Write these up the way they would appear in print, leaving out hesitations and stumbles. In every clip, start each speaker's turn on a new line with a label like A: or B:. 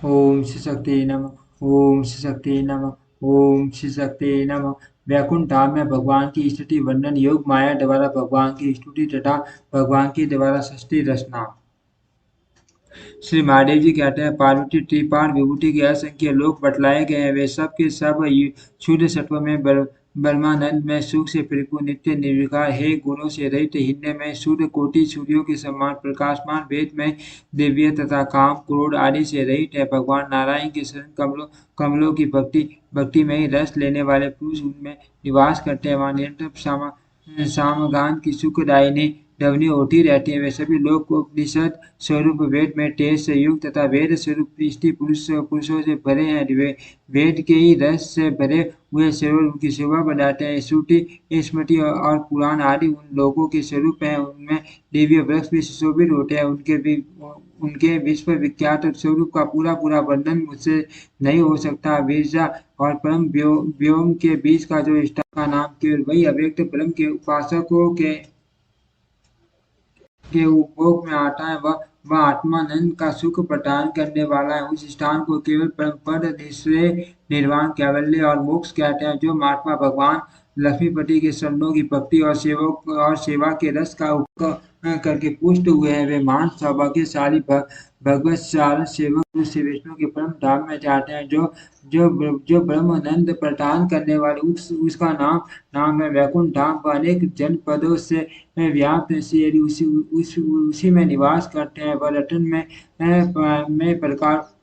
A: ओम श्री शक्ति नमः। ओम श्री शक्ति नमः। ओम श्री शक्ति नमः। वैकुंठ धाम में भगवान की स्तुति वर्णन योग माया द्वारा भगवान की स्तुति तथा भगवान के द्वारा सृष्टि रचना। श्री महादेव जी कहते हैं, पार्वती त्रिपाण विभूति के असंख्य लोक बतलाए गए हैं। वे सब के सब शुद्ध सत्व में ब्रह्मानंद में सुख से परिपूर्ण नित्य निर्विकार हे गुणों से रहित हिन्य में शुद्ध कोटि सूर्यों के समान प्रकाशमान वेद में दिव्य तथा काम क्रोध आदि से रहित है। भगवान नारायण के शरण कमलों की भक्ति में ही रस लेने वाले पुरुष उनमें निवास करते हैं। वहाँ निरंतर सामगान की सुखदायिनी ध्वनि होती रहती है। वे सभी लोग उपनिषद स्वरूप वेद में तेज से युक्त तथा वेद स्वरूप स्त्री पुरुषों से भरे हैं। वे वेद के ही रस से भरे हुए स्वरूप उनकी शोभा बढ़ाते हैं। श्रुति स्मृति और पुराण आदि उन लोगों के स्वरूप हैं। उनमें दिव्य वृक्ष भी सुशोभित होते हैं। उनके विश्व विख्यात स्वरूप का पूरा पूरा वर्णन मुझसे नहीं हो सकता। विरजा और परम व्योम के बीच का जो स्थान का नाम केवल वही अव्यक्त ब्रह्म के उपासकों के उपभोग में आता है। वह आत्मानंद का सुख प्रदान करने वाला है। उस स्थान को केवल परम पद निश्रेय निर्वाण कैवल्य और मोक्ष कहते हैं। जो महात्मा भगवान लक्ष्मीपति के शरणों की भक्ति और सेवा के रस का उपयोग करके पुष्ट हुए हैं, वे महान सौभाग्यशाली भगवत सारण सेवक पुरुष श्री विष्णु के परम धाम में जाते हैं। जो ब्रह्मानंद प्रदान करने वाले उसका नाम है वैकुंठ धाम। वह अनेक जनपदों से व्याप्त है। यदि उसी में निवास करते हैं। वह रतन में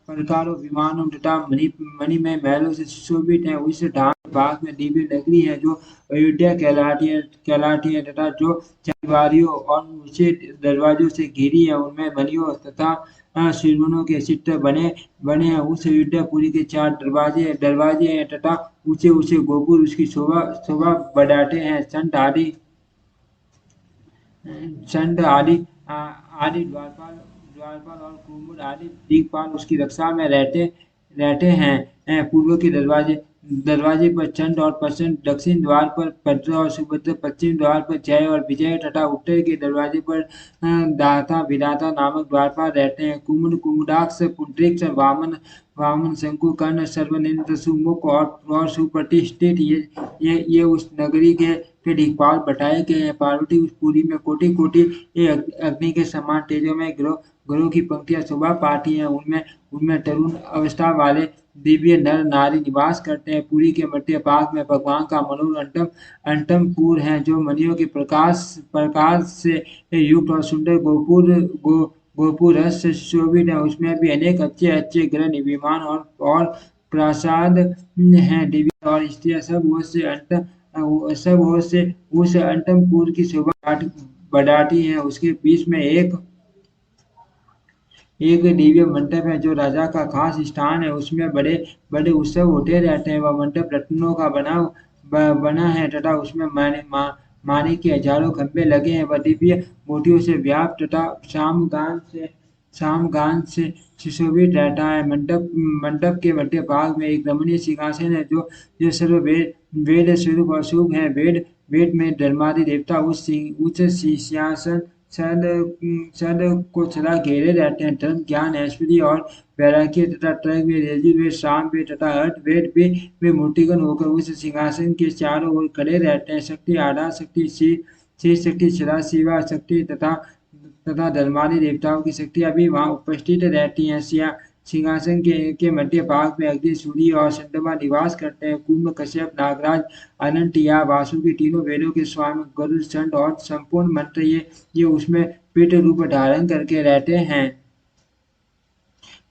A: प्रकारों विमानों तथा मणिमय महलों से सुशोभित है। उस धाम भाग में दिव्य नगरी है जो अयोध्या कहलाती है तथा जो चंद्रवारियों और ऊंचे दरवाजों से घिरी है। उनमें मणियों तथा शिरवनों के चित्र बने हैं। उस अयोध्यापुरी के चार दरवाजे हैं तथा ऊंचे ऊंचे गोपुर उसकी शोभा बढ़ाते हैं। चंड आदि द्वारपाल और कुमुद आदि दिक्पाल उसकी रक्षा में रहते हैं। पूर्व के दरवाजे पर चंड और प्रसन्न, दक्षिण द्वार पर भद्र और सुभद्र, पश्चिम द्वार पर जय और विजय तथा उत्तर के दरवाजे पर दाता विधाता नामक द्वारपाल रहते हैं। कुमुदाक्ष पुंडरीक्ष वामन शंकु कर्ण सर्वनिंद्र सुमुख और सुप्रतिष्ठित ये उस नगरी के दिक्पाल बताए गए हैं। पार्वती उस पुरी में कोटि कोटि अग्नि के समान तेजोमय ग्रहों की पंक्तियां शोभा पाती हैं। उनमें तरुण अवस्था वाले दिव्य नर नारी निवास करते हैं। पुरी के मध्य भाग में भगवान का मनोहर अंतमपुर है जो मणियों के प्रकाश से युक्त और सुंदर गोपुर रस से सुशोभित है। उसमें भी अनेक अच्छे अच्छे ग्रह विमान और प्रासाद हैं। देवी और स्त्रियां सब ओर से उस अंतमपुर की शोभा बढ़ाती हैं। उसके बीच में एक दिव्य मंडप है जो राजा का खास स्थान है। उसमें बड़े बड़े उत्सव होते रहते हैं। वह मंडप रत्नों का बना है तथा उसमें माने के हजारों खंभे लगे हैं। वह दिव्य मोतियों से व्याप्त तथा सामगान से सुशोभित रहता है। मंडप के मध्य भाग में एक रमणीय सिंहासन है जो सर्व वेद स्वरूप और शुभ है। वेद में धर्मादि देवता उस सिंहासन सद को सदा घेरे रहते हैं। धर्म ज्ञान ऐश्वर्य और वैराग्य तथा तर्क वेद यजुर्वेद सामवेद तथा अर्थवेद वे मूर्तिगण होकर उस सिंहासन के चारों ओर खड़े रहते हैं। शक्ति आधा शक्ति श्री शक्ति सदाशिवा शक्ति तथा धर्मादि देवताओं की शक्तियां भी वहां उपस्थित रहती हैं। सिंहासन के मध्य भाग में अग्नि सूर्य और चंद्रमा निवास करते हैं। कुंभ कश्यप नागराज अनंत या वासुकी तीनों वेदों के स्वामी गरुड़ चंड और संपूर्ण मंत्र ये उसमें पीठ रूप धारण करके रहते हैं।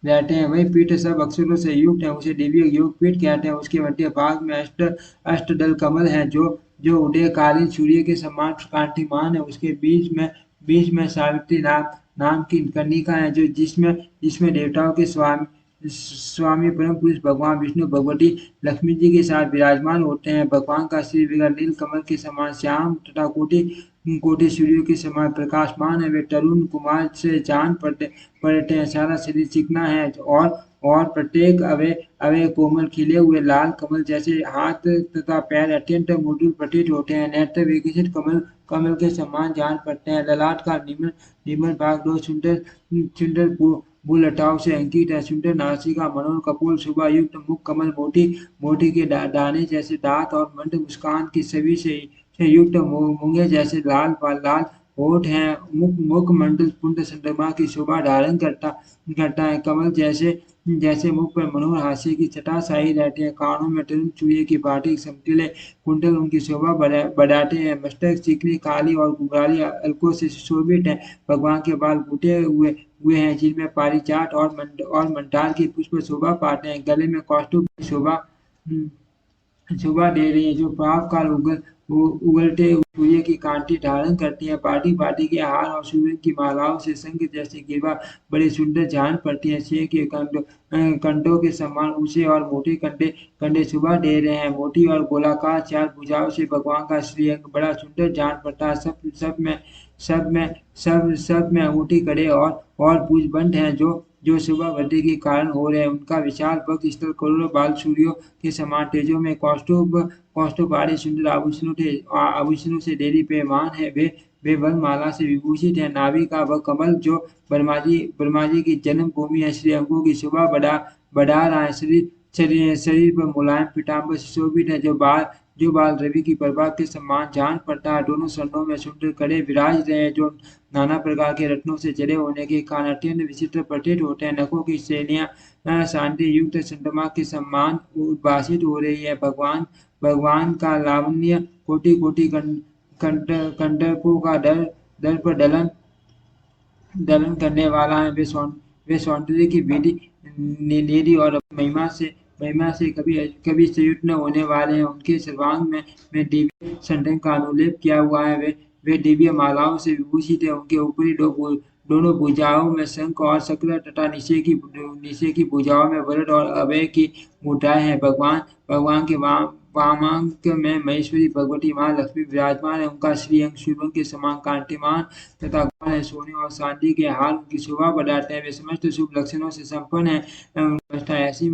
A: वही पीठ सब अक्षरों से युक्त है। उसे दिव्य योग पीठ कहते हैं। उसके मध्य भाग में अष्टदल कमल है जो उदयकालीन सूर्य के समान कांतिमान है। उसके बीच में सावित्री नाम की कन्निका है जो जिसमें देवताओं के स्वामी परम पुरुष भगवान विष्णु भगवती लक्ष्मी जी के साथ विराजमान होते हैं। भगवान का श्री विग्रह नील कमल के समान श्याम तथा कोटि सूर्यों के समान प्रकाशमान है। वे तरुण कुमार से जान पड़ते हैं। सारा शरीर चिकना है और प्रत्येक अवय कोमल खिले हुए लाल कमल जैसे हाथ तथा पैर अत्यंत मृदुल प्रतीत होते हैं। नेत्र विकसित कमल के समान जान पड़ते हैं। ललाट का निम्न भाग दो सुंदर भूलटाव से अंकित है। सुंदर नासिका, मनोहर कपोल, शोभा युक्त मुख, कमल मोटी मोटी के दाने जैसे दांत और मंद मुस्कान की छवि से युक्त मूंगे जैसे लाल लाल होठ हैं। मुखमंडल पुंड चंद्रमा की शोभा धारण करता है। कमल जैसे जैसे मुख पर मनोहर हास्य की छटा छाई रहती है। कानों में तरुण चूड़िए की पाटी चमकीले कुंडल उनकी शोभा बढ़ाते हैं। मस्तक चिकनी काली और घुंघराली अलकों से सुशोभित है। भगवान के बाल बूटे हुए हैं जिनमें पारिजात और मंदार के पुष्प शोभा पाते हैं। गले में कौस्तुभ की शोभा शोभा दे रही है, जो प्रातः काल उगलते सूर्य की कांति धारण करती है। पार्टी पार्टी के हार और सूर्य की मालाओं से संग जैसी गिरवा बड़े सुंदर जान पड़ती है। सिंह के कंडों के समान ऊंचे और मोटे कंडे कंडे शोभा दे रहे हैं। मोटी और गोलाकार चार भुजाओं से भगवान का श्रीअंग बड़ा सुंदर जान पड़ता है। सब में अंगूठी कड़े और पूजबंद हैं जो सुबह वृद्धि के कारण हो रहे हैं। उनका विशाल वक्ष स्थल करोड़ों बाल सूर्यों के समान तेजों में कौस्तुभ सुंदर आभूषणों से देदीप्यमान है। वे वनमाला से विभूषित है। नाभि का वह कमल जो ब्रह्मा जी की जन्म भूमि है, श्री अंगों की शोभा बढ़ा रहा है। शरीर पर मुलायम पीताम्बर सुशोभित है। जो बाल रवि की प्रभा के समान जान पड़ता है। दोनों सरों में सुंदर कड़े विराज रहे हैं, जो नाना प्रकार के रत्नों से जड़े होने के कारण अत्यंत विचित्र प्रतीत होते हैं। नखों की श्रेणियां शांति युक्त चंद्रमा के समान उद्भासित हो रही है। भगवान का लावण्य कोटि कोटि कंटकों का दर पर दलन करने वाला है। वे सौंदर्य की विधि निधि और महिमा से कभी संयुक्त न होने वाले हैं। उनके सर्वांग में दिव्य संतन का अनुलेप किया हुआ है। वे दिव्य मालाओं से विभूषित है। उनके ऊपरी दोनों भुजाओं में शंख और चक्र तथा नीचे की भुजाओं में वरद और अभय की मुद्राएं हैं। भगवान के वामांक में महेश्वरी भगवती माँ लक्ष्मी विराजमान है। उनका श्रीअंग सूर्य के समान कांतिमान तथा गौर है। सोने और चांदी के हार उनकी शोभा बढ़ाते हैं। वे समस्त शुभ लक्षणों से संपन्न है। अवस्था ऐसी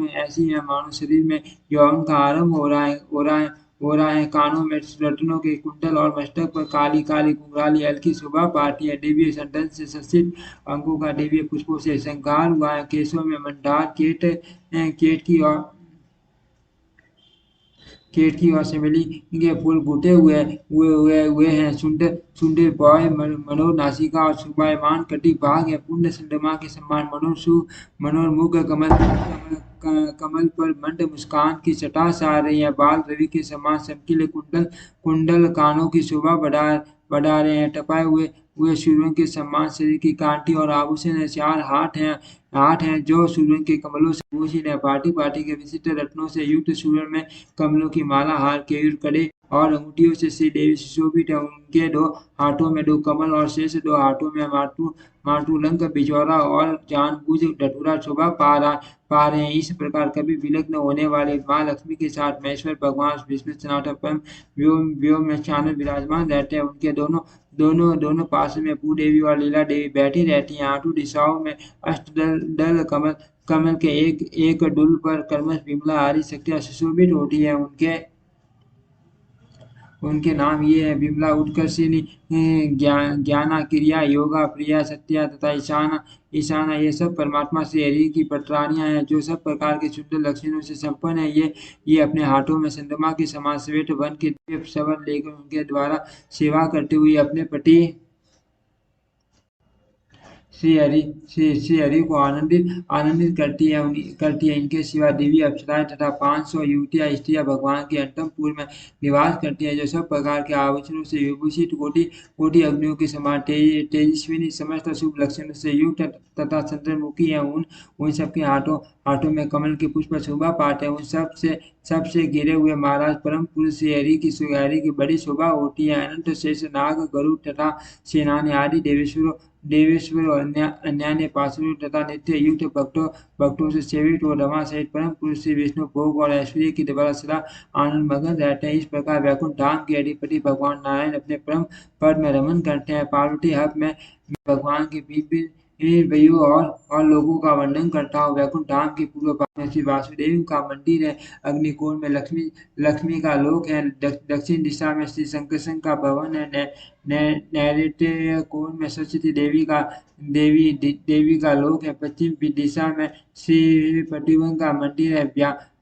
A: है मानो शरीर में यौवन का आरंभ हो रहा है। कानों में रत्नों के कुंडल और मस्तक पर काली काली घुंघराली हल्की शोभा पाती है। दिव्य संतन से सस्सित अंगों का दिव्य पुष्पों से श्रृंगार हुआ है। केशों में मंदार केट की और चमेली के फूल बूटे हुए हैं। सुंदर सुंदर बॉय मनोहर नासिका और शोभायमान कटी भाग है। पूर्ण चंद्रमा के समान मनोरमुख कमल पर मंद मुस्कान की छटा छा रही है। बाल रवि के समान चमकीले कुंडल कानों की शोभा बढ़ा रहे हैं। टपाए हुए सूर्यों के समान शरीर की कांति और आभूषण है। चार हाथ हैं जो सूर्य के कमलों से भूषित है। पार्टी पार्टी के विशिष्ट रत्नों से युक्त सूर्य में कमलों की माला, हार, केयूर, कड़े और अंगूठियों से श्री देवी सुशोभित है। उनके दो हाथों में दो कमल और शेष दो हाथों में मातुलंक, बिजौरा और जानबूझ धतूरा शोभा पा रहे हैं। इस प्रकार कभी विलग्न होने वाले माँ लक्ष्मी के साथ महेश्वर भगवान विष्णु सनातन परम व्योम में चानन विराजमान रहते हैं। उनके दोनों पास में भूदेवी और लीला देवी बैठी रहती हैं। आठों दिशाओं में अष्टदल कमल के एक डुल पर कर्मश विमला आदि शक्तियां सुशोभित होती है। उनके नाम ये है: विमला, उत्कर्षिणी, ज्ञाना, क्रिया, योगा, प्रिया, सत्या तथा ईशाना। ये सब परमात्मा श्री हरि की पटरानियां हैं, जो सब प्रकार के सुंदर लक्षणों से संपन्न है। ये अपने हाथों में चंद्रमा के समान श्वेत वन के दिव्य शबद लेकर उनके द्वारा सेवा करते हुए अपने पति श्री हरि को आनंदित करती है। इनके सिवा दिव्य अप्सराएं तथा 500 युवतियां स्त्रियां भगवान के अंतपुर में निवास करती हैं, जो सब प्रकार के आभूषणों से विभूषित कोटि अग्नियों के समान तेजस्विनी, समस्त शुभ लक्षणों से युक्त तथा चंद्रमुखी है। उन सबके हाथों में कमल के पुष्प शोभा पाते हैं। उन सबसे घिरे हुए महाराज परम पुरुष श्री हरि की बड़ी शोभा होती है। अनंत शेष नाग, गरुड़ तथा सेनानी आदि देवेश्वर और अन्यान्य पार्षदों तथा नित्य युक्त भक्तों से सेवित और रमा सहित परम पुरुष श्री विष्णु भोग और ऐश्वर्य के द्वारा सदा आनंद मगन रहते हैं। इस प्रकार वैकुंठ धाम के अधिपति भगवान नारायण अपने परम पद में रमन करते हैं। पार्वती हब में भगवान के वैयों और लोगों का वर्णन करता हूँ। वैकुंठ धाम के पूर्व भाग में श्री वासुदेव का मंदिर है। अग्निकोण में लक्ष्मी लक्ष्मी का लोक है। दक्षिण दिशा में श्री शंकरसन का भवन है। नैऋत्य कोण में सरस्वती देवी का लोक है। पश्चिम दिशा में श्री प्रतिभन का मंदिर है।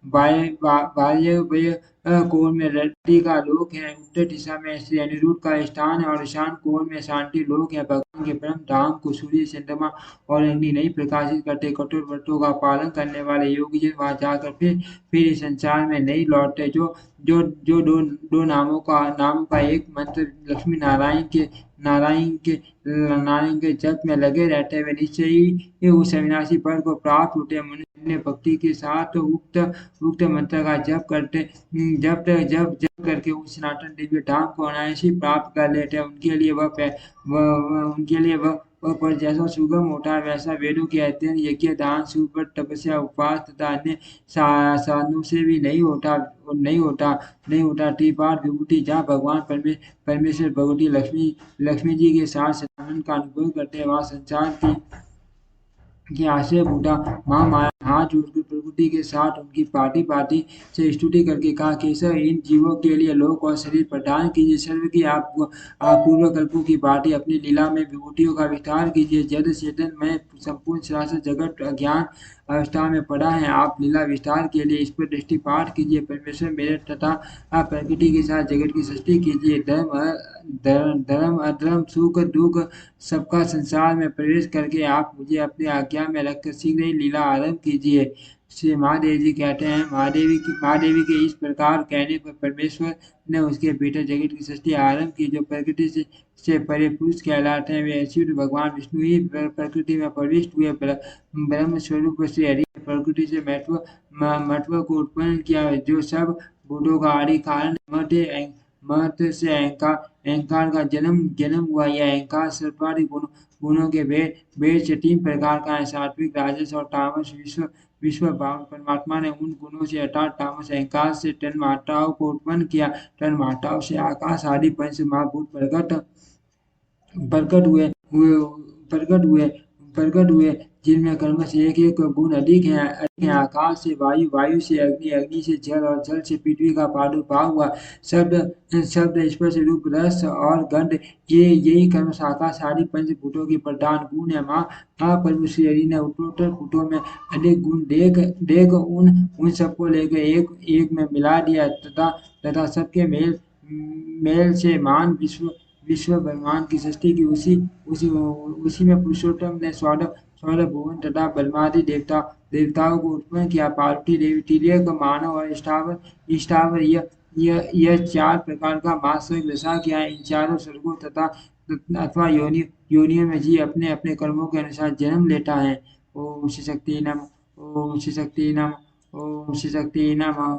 A: वायव्य कोण में रति का लोक है। उत्तर दिशा में श्री अनिरुद्ध का स्थान है और ईशान कोण में शांति लोक है। भगवान के परम धाम को सूर्य, चंद्रमा और अग्नि नहीं प्रकाशित करते। कठोर व्रतों का पालन करने वाले योगी जन वहां जाकर फिर इस संसार में नहीं लौटते। जो दो नामों का एक मंत्र लक्ष्मी नारायण के जप में लगे रहते हुए निश्चय ही उस अविनाशी फल को प्राप्त होते हैं। मनुष्य ने भक्ति के साथ उक्त मंत्र का जप करके उस सनातन दिव्य धाम को अनायास ही प्राप्त कर लेते हैं। उनके लिए वह पद जैसा सुगम होता है, वैसा वेदों के अध्ययन, यज्ञ, दान, सुव्रत, तपस्या, उपवास तथा अन्य साधनों से भी नहीं होता। त्रिपाद विभूति जहाँ भगवान परमेश्वर भगवती लक्ष्मी जी के साथ सदानंद का अनुभव करते हैं, वहाँ संसार की आश्रय बूढ़ा माँ माया हाथ जोड़कर प्रकृति के साथ उनकी पार्टी से स्तुति करके कहा, केशव इन जीवों के लिए लोक और शरीर प्रदान कीजिए। सर्व की आप पूर्व कल्पों की बाटी अपनी लीला में विभूतियों का विस्तार कीजिए। जद चेतन में संपूर्ण सरासर जगत अज्ञान अवस्था में पड़ा है। आप लीला विस्तार के लिए इस पर दृष्टिपात कीजिए। परमेश्वर मेरे तथा प्रकृति के साथ जगत की सृष्टि कीजिए। धर्म अधर्म सुख दुख सबका संसार में प्रवेश करके आप मुझे अपनी आज्ञा में रखकर शीघ्र ही लीला आरंभ कीजिए। श्री महादेव जी कहते हैं, महादेवी के इस प्रकार कहने पर परमेश्वर ने उसके बेटे जगत की सृष्टि आरंभ की। जो प्रकृति से परे पुरुष कहलाते हैं, वे अच्युत भगवान विष्णु ही प्रकृति में प्रविष्ट हुए। ब्रह्म स्वरूप श्री हरि ने प्रकृति से महत्व को उत्पन्न किया, जो सब भूतों का आदि कारण मत से अहंकार का जन्म हुआ। यह अहंकार सर्वाधिक गुणों के भेद से 3 प्रकार का है, सात्विक, राजस और तामस। विश्व भाव परमात्मा ने उन गुणों से अर्थात तामस अहंकार से तन्मात्राओं को उत्पन्न किया। तन्मात्राओं से आकाश आदि पंच महाभूत प्रकट हुए हुए प्रकट हुए प्रकट हुए जिनमें कर्म से एक गुण अधिक है। आकाश से वायु, वायु से अग्नि, अग्नि से जल और जल से पृथ्वी का प्रादुर्भाव हुआ। शब्द स्पर्श रूप रस और गंध, यही कर्म शाखा सारी पंचभूतों की प्रधान गुण है। महाप्रभु श्री हरि ने उत्तरोत्तर भूतों में अधिक गुण देख उन सबको लेकर एक में मिला दिया तथा सबके मेल से मान विश्व ब्रह्मांड की सृष्टि की। उसी में पुरुषोत्तम ने स्वर्ग भुवन तथा ब्रह्मादि देवताओं को उत्पन्न किया। पार्वती देवी, तिर्यक, मानव और स्थावर यह 4 प्रकार का मासर्ग दशा किया है। इन चारों स्वर्गों अथवा योनियों में जीव अपने अपने कर्मों के अनुसार जन्म लेता है। ओम श्री शक्ति नमः। ओम श्री शक्ति नमः। ओम श्री शक्ति नमः।